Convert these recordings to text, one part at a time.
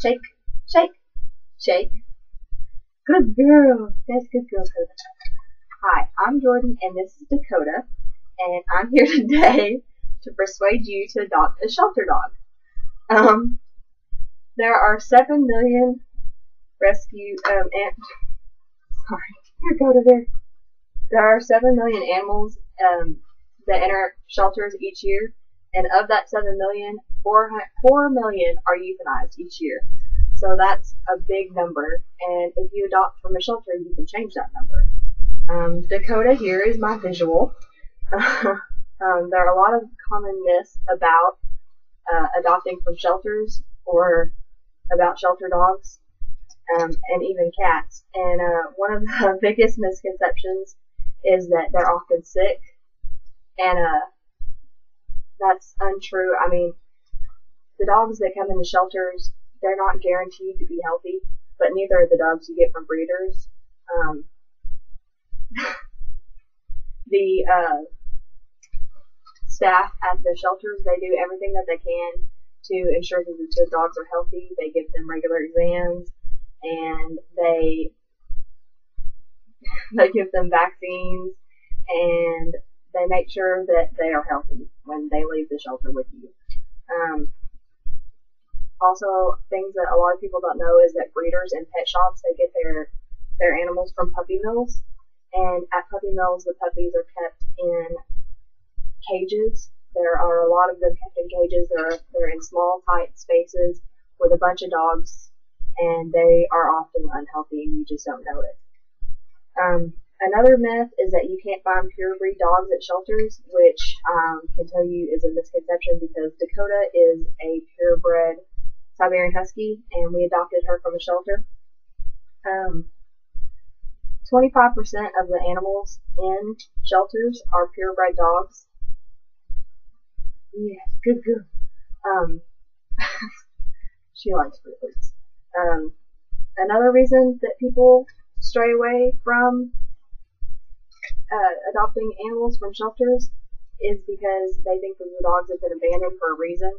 Shake, shake, shake. Good girl. That's good girl, Dakota. Hi, I'm Jordan, and this is Dakota, and I'm here today to persuade you to adopt a shelter dog. There are 7 million rescue sorry, here, go to there. There are 7 million animals that enter shelters each year, and of that 7 million, 4 million are euthanized each year. So that's a big number, and if you adopt from a shelter, you can change that number. Dakota here is my visual. There are a lot of common myths about adopting from shelters or about shelter dogs and even cats. And one of the biggest misconceptions is that they're often sick, and that's untrue. I mean, the dogs that come into shelters, they're not guaranteed to be healthy, but neither are the dogs you get from breeders. The staff at the shelters, they do everything that they can to ensure that the dogs are healthy. They give them regular exams, and they give them vaccines, and they make sure that they are healthy when they leave the shelter with you. Also, things that a lot of people don't know is that breeders and pet shops, they get their animals from puppy mills. And at puppy mills, the puppies are kept in cages. There are a lot of them kept in cages. They're in small, tight spaces with a bunch of dogs, and they are often unhealthy, and you just don't know it. Another myth is that you can't find pure breed dogs at shelters, which can tell you is a misconception, because Dakota is a purebred Siberian Husky, and we adopted her from a shelter. 25% of the animals in shelters are purebred dogs. Yeah, good girl. She likes fruits. Another reason that people stray away from adopting animals from shelters is because they think that the dogs have been abandoned for a reason,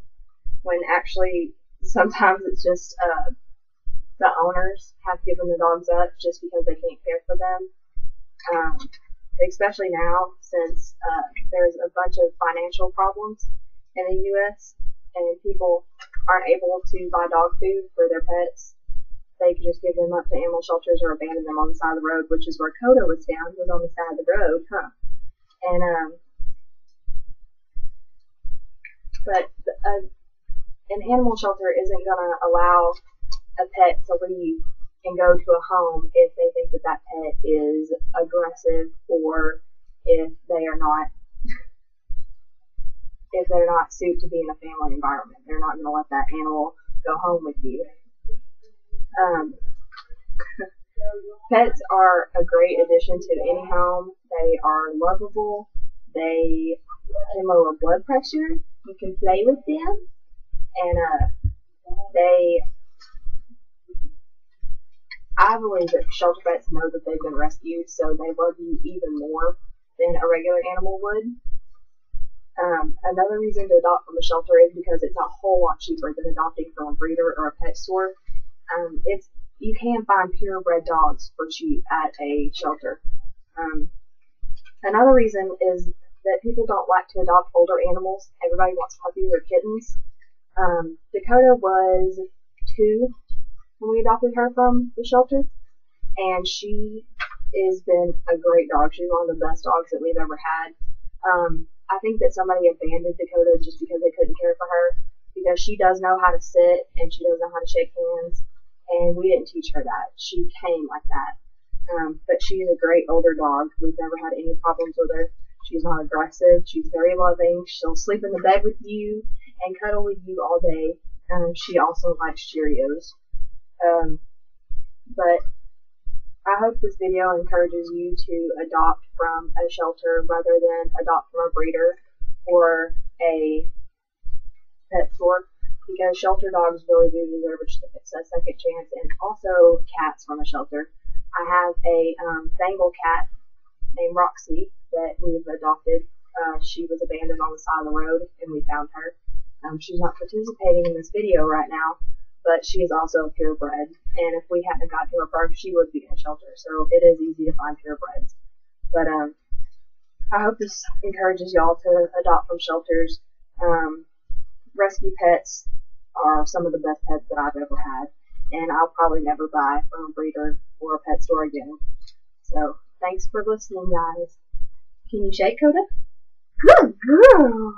when actually sometimes it's just the owners have given the dogs up just because they can't care for them. Especially now, since there's a bunch of financial problems in the U.S. and people aren't able to buy dog food for their pets. They could just give them up to animal shelters or abandon them on the side of the road, which is where Coda was found, was on the side of the road, And but an animal shelter isn't gonna allow a pet to leave and go to a home if they think that that pet is aggressive, or if they're not suited to be in a family environment. They're not going to let that animal go home with you. Pets are a great addition to any home. They are lovable. They can lower blood pressure. You can play with them, and I believe that shelter pets know that they've been rescued, so they love you even more than a regular animal would. Another reason to adopt from a shelter is because it's a whole lot cheaper than adopting from a breeder or a pet store. You can find purebred dogs for cheap at a shelter. Another reason is that people don't like to adopt older animals. Everybody wants puppies or kittens. Dakota was 2 when we adopted her from the shelter, and she has been a great dog. She's one of the best dogs that we've ever had. I think that somebody abandoned Dakota just because they couldn't care for her, because she does know how to sit and she does know how to shake hands, and we didn't teach her that. She came like that. But she's a great older dog. We've never had any problems with her. She's not aggressive. She's very loving. She'll sleep in the bed with you and cuddle with you all day. She also likes Cheerios. But I hope this video encourages you to adopt from a shelter rather than adopt from a breeder or a pet store, because shelter dogs really do deserve a second chance, and also cats from a shelter. I have a Bengal cat named Roxy that we've adopted. She was abandoned on the side of the road, and we found her. She's not participating in this video right now, but she is also purebred, and if we hadn't got to her birth, she would be in a shelter. So it is easy to find purebreds. But I hope this encourages y'all to adopt from shelters. Rescue pets are some of the best pets that I've ever had, and I'll probably never buy from a breeder or a pet store again. So thanks for listening, guys. Can you shake, Coda? Good girl.